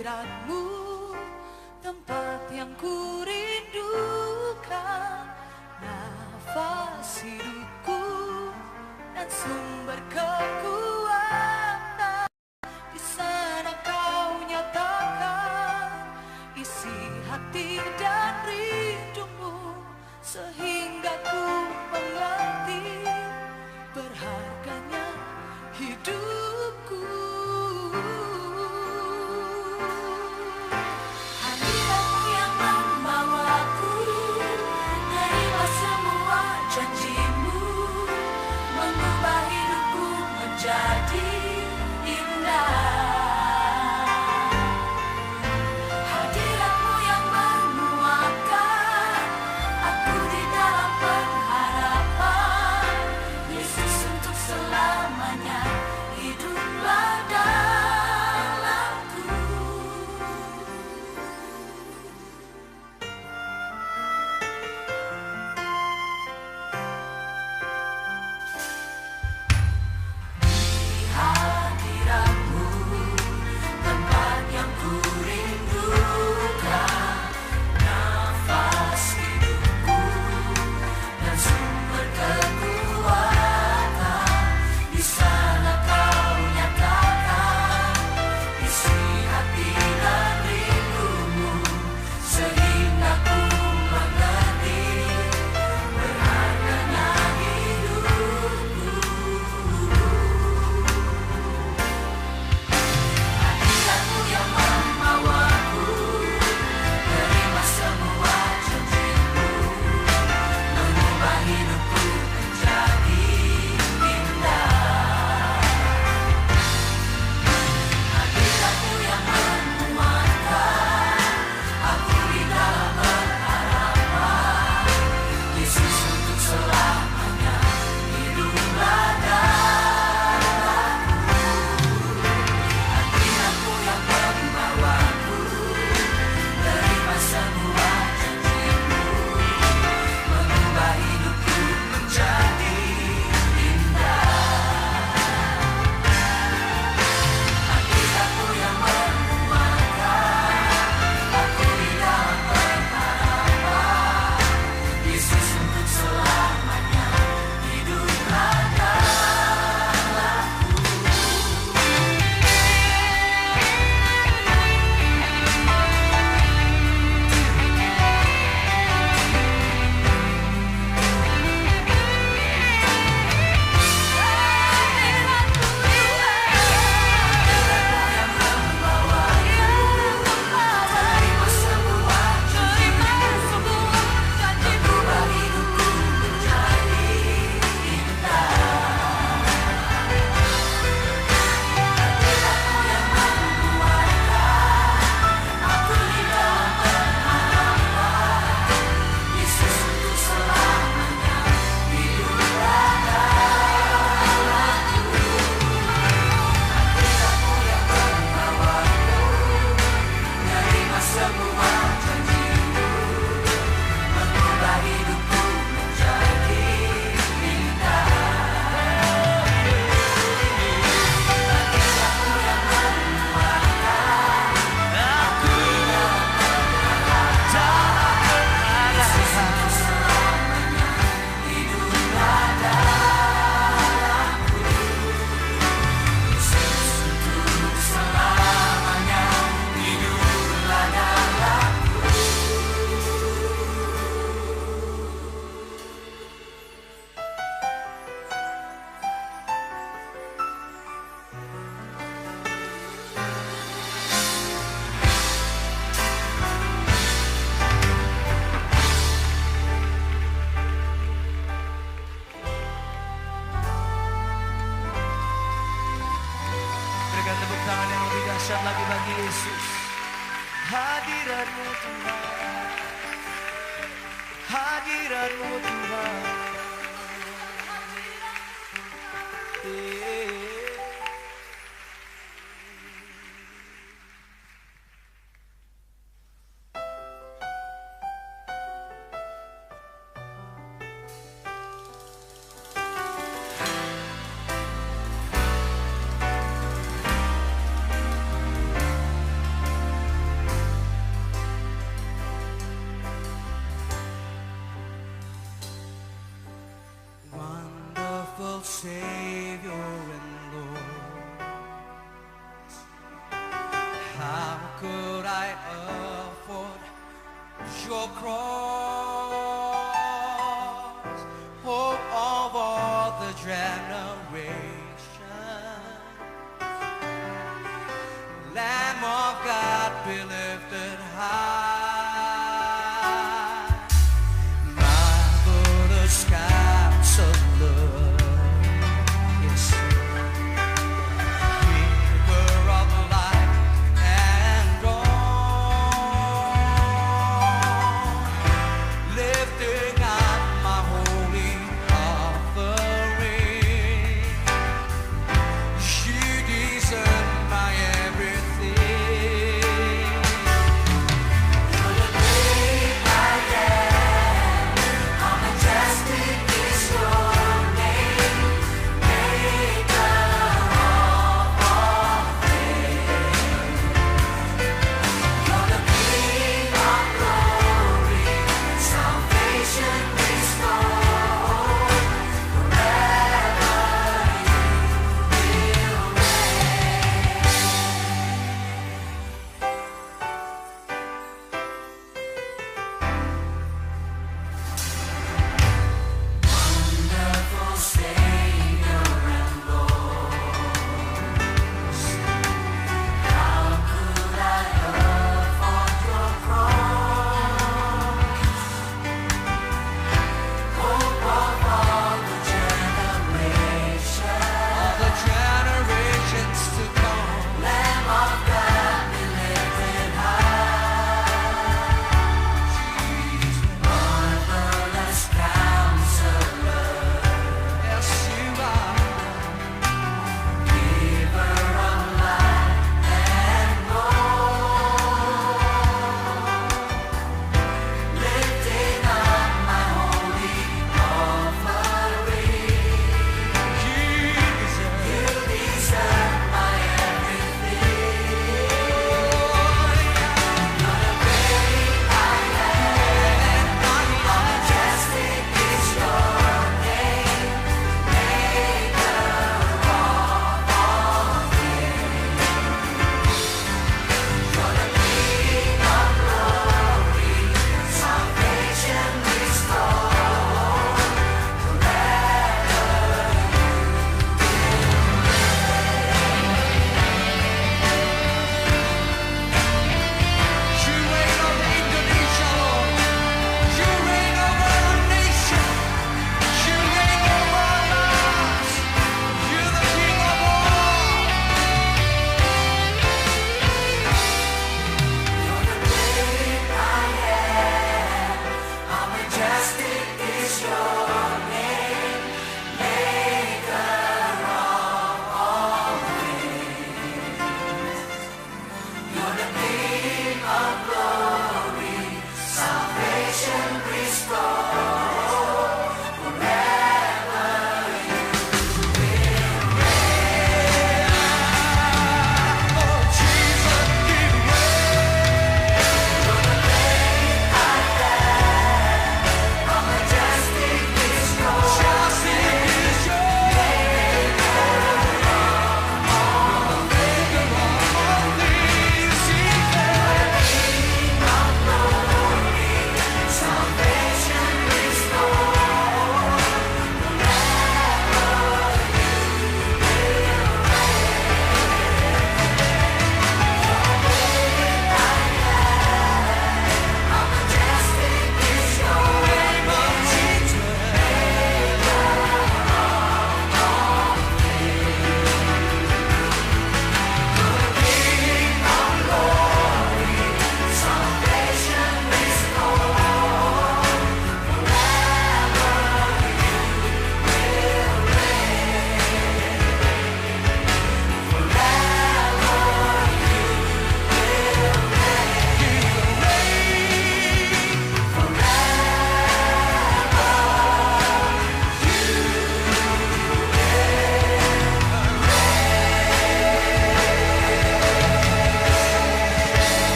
hadiratmu, tempat yang ku rindukan, nafas hidupku dan sumber kekuatan. Di sana kau nyatakan isi hati dan rindumu, sehingga ku mengerti berharganya hidupku. Hadiratmu yang membawaku, nerima semua janjimu, mengubah hidupku menjadi indah. Hadiratmu yang menguatkan aku di dalam pengharapan, Yesus untuk selamanya hiduplah dalamku. Di hadiratmu, tempat yang ku rindukan, nafas hidupku dan sumber kekuatan. Di sana kau nyatakan isi hati dan rindumu, sehingga ku mengerti berharganya hidupku. Hadiratmu yang membawaku, terima semua janjimu, mengubah hidupku menjadi indah. Hadiratmu yang menguatkan aku di dalam pengharapan, Yesus untuk selamanya hiduplah dalamku. Hadiratmu yang membawaku, terima semua janjimu, mengubah hidupku menjadi indah. Hadiratmu yang menguatkan aku di dalam pengharapan, Yesus untuk selamanya hiduplah dalamku. Terima semua janjimu, mengubah hidupku menjadi indah. Hadiratmu yang menguatkan aku di dalam pengharapan, Yesus untuk selamanya hiduplah dalamku. Hadiratmu yang membawaku, terima semua janjimu, mengubah hidupku menjadi indah. Hadiratmu yang menguatkan aku di dalam pengharapan, Yesus untuk selamanya hiduplah dalamku. Yesus untuk selamanya hiduplah dalamku. Berikan tepuk tangan yang lebih dahsyat lagi bagi Yesus. Hadiratmu Tuhan, hadiratmu Tuhan. Savior and Lord. How could I afford your cross, hope of all the generations? Lamb of God, be lifted high. Marvelous Counselor, yes, Giver of life and dawn, lifting up my holy offering. You deserve my everything.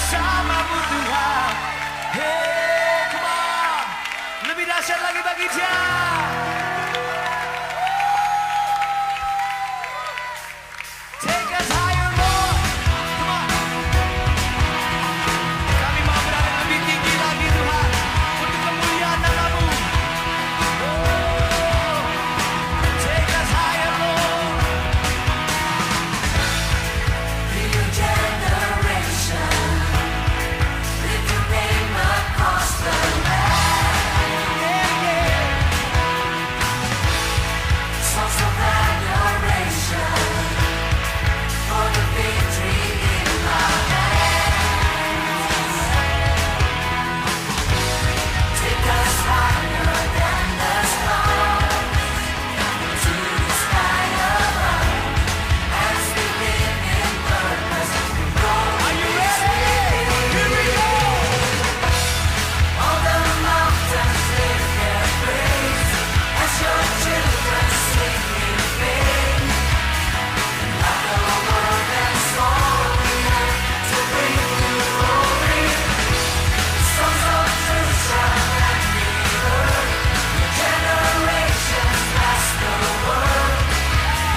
bersamamu Tuhan. Hey, come on. Lebih dahsyat lagi bagi Dia. Take us higher, Lord. Come on. Kami mau berada lebih tinggi lagi Tuhan, untuk kemuliaan nama-Mu. Oh, take us higher, Lord. New generation, lift your name across the land. Yeah, yeah. Songs of adoration for the victory in our hands. Take us higher than the stars, to the sky above, as we live in purpose. Are you ready? Here we go. All the mountains lift their praise, as your children sing in faith. Like the world and song we have to bring you glory. Songs of truth shall not be heard. Generations last the world,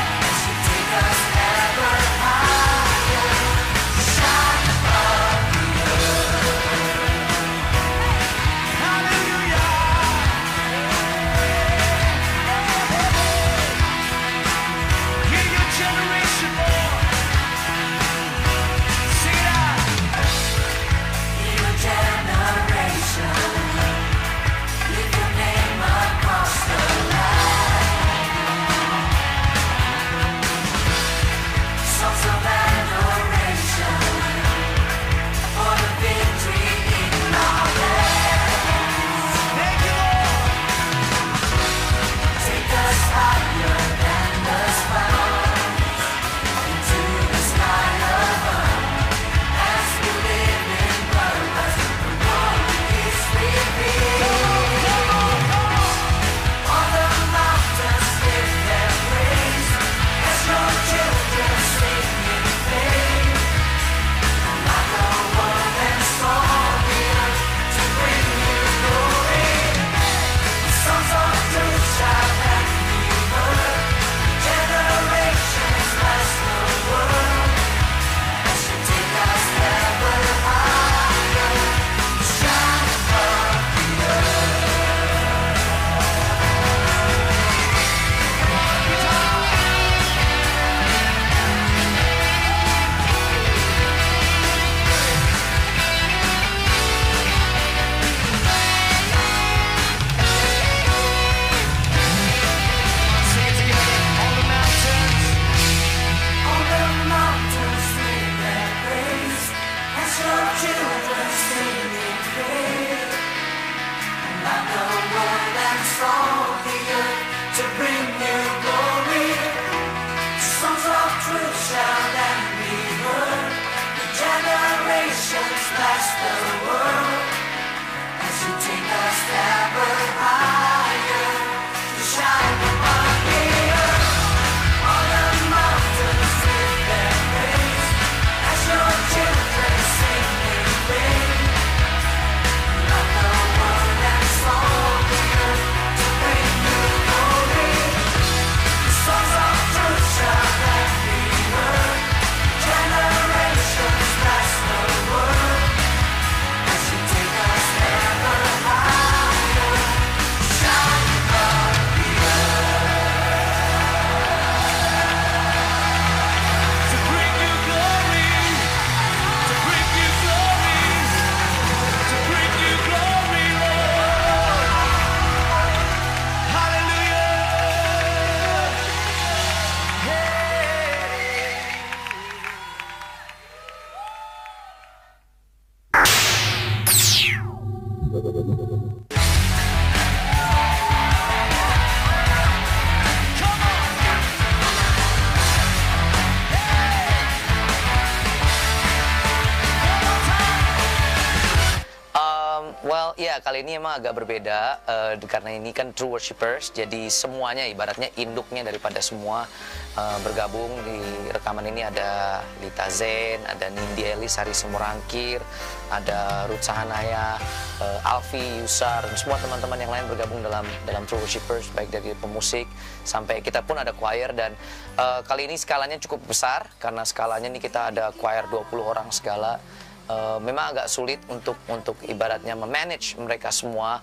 as you take us ever higher, shine above the Hallelujah. Hear your generation, Lord. Sing it out. new generation. Lift your name across the land. Songs of adoration for the victory in our hands. Thank you, Lord. Take us higher than the stars, into the sky above, as we live in purpose. The glory is revealed. All the mountains lift their praise, as your children sing in faith. Like a word and song we have to bring you glory. Songs of truth shall not be heard. Generations last the world, as you take us ever higher, shine above the earth. Sing it together. All the mountains. All the mountains sing their praise, as your children sing in faith. Like the word and song the earth to bring you glory. Songs of truth shall then be heard. The generations last the world, as you take us ever higher, to shine above the earth. All the mountains lift their praise, as your children sing in faith. Like the word and song the earth to bring you glory. Songs of truth shall then be heard. Generations last the world, as you take us ever higher, shine above the To bring you glory. To bring you glory. To bring you glory, Lord. Hallelujah. Hey. Come on. One more time. Well, ya kali ini emang agak berbeda karena ini kan True Worshipers, jadi semuanya ibaratnya induknya daripada semua bergabung di rekaman ini. Ada Lita Zen, ada Nindi Elis, Hari Semurangkir, ada Ruth Sahanaya, Alfi, Yusar, dan semua teman-teman yang lain bergabung dalam True Worshipers, baik dari pemusik sampai kita pun ada choir. Dan kali ini skalanya cukup besar karena skalanya ini kita ada choir 20 orang segala. Memang agak sulit untuk ibaratnya memanage mereka semua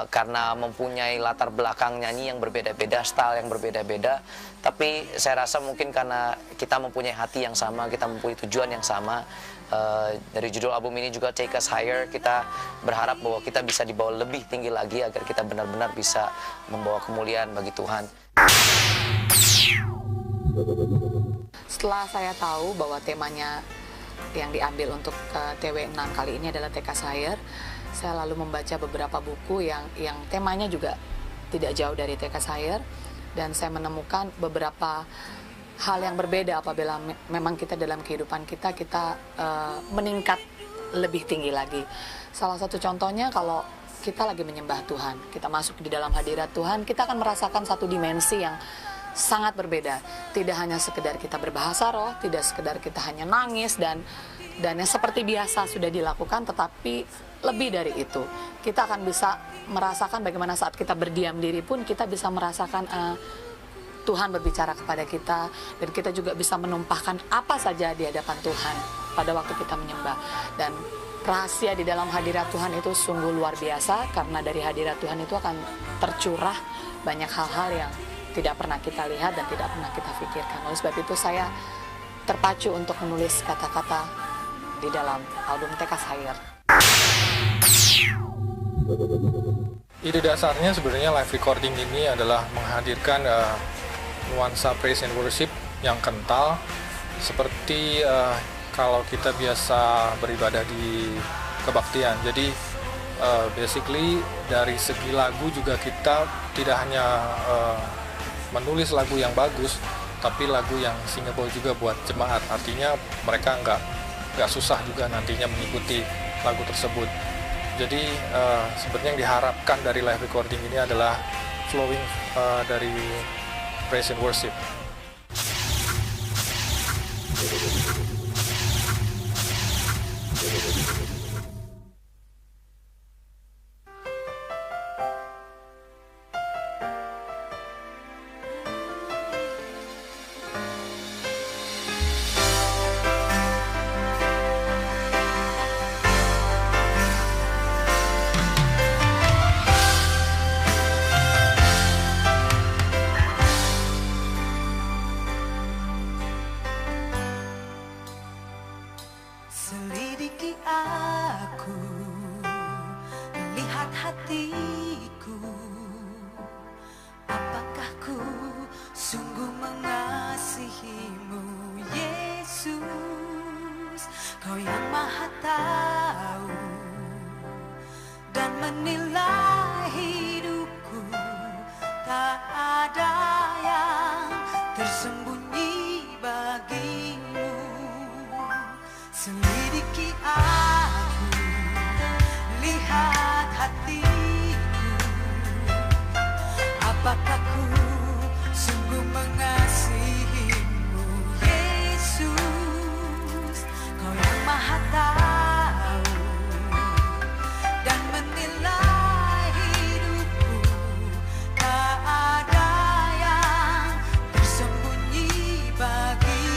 karena mempunyai latar belakang nyanyi yang berbeda-beda, style yang berbeda-beda. Tapi saya rasa mungkin karena kita mempunyai hati yang sama, kita mempunyai tujuan yang sama. Dari judul album ini juga Take Us Higher, kita berharap bahwa kita bisa dibawa lebih tinggi lagi agar kita benar-benar bisa membawa kemuliaan bagi Tuhan. Setelah saya tahu bahwa temanya yang diambil untuk TW6 kali ini adalah Take Us Higher, saya lalu membaca beberapa buku yang temanya juga tidak jauh dari Take Us Higher, dan saya menemukan beberapa hal yang berbeda apabila memang kita dalam kehidupan kita meningkat lebih tinggi lagi. Salah satu contohnya kalau kita lagi menyembah Tuhan, kita masuk di dalam hadirat Tuhan, kita akan merasakan satu dimensi yang sangat berbeda. Tidak hanya sekedar kita berbahasa roh, tidak sekedar kita hanya nangis dan yang seperti biasa sudah dilakukan, tetapi lebih dari itu. Kita akan bisa merasakan bagaimana saat kita berdiam diri pun kita bisa merasakan Tuhan berbicara kepada kita, dan kita juga bisa menumpahkan apa saja di hadapan Tuhan pada waktu kita menyembah. Dan rahasia di dalam hadirat Tuhan itu sungguh luar biasa, karena dari hadirat Tuhan itu akan tercurah banyak hal-hal yang tidak pernah kita lihat dan tidak pernah kita pikirkan. Oleh sebab itu saya terpacu untuk menulis kata-kata di dalam album Take Us Higher. Ide dasarnya sebenarnya live recording ini adalah menghadirkan nuansa praise and worship yang kental, seperti kalau kita biasa beribadah di kebaktian. Jadi basically dari segi lagu juga kita tidak hanya menulis lagu yang bagus, tapi lagu yang singable juga buat jemaat. Artinya mereka nggak susah juga nantinya mengikuti lagu tersebut. Jadi sebenarnya yang diharapkan dari live recording ini adalah flowing dari praise and worship. Selidiki aku, lihat hatiku, apakah ku sungguh mengasihimu, Yesus? Kau yang Maha Tahu dan menilai hidupku, tak ada yang tersembunyi bagimu. Selidiki aku, lihat hatiku, apakah ku sungguh mengasihimu, Yesus? Kau yang Maha Tahu dan menilai hidupku, tak ada yang tersembunyi bagimu.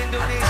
Indonesia.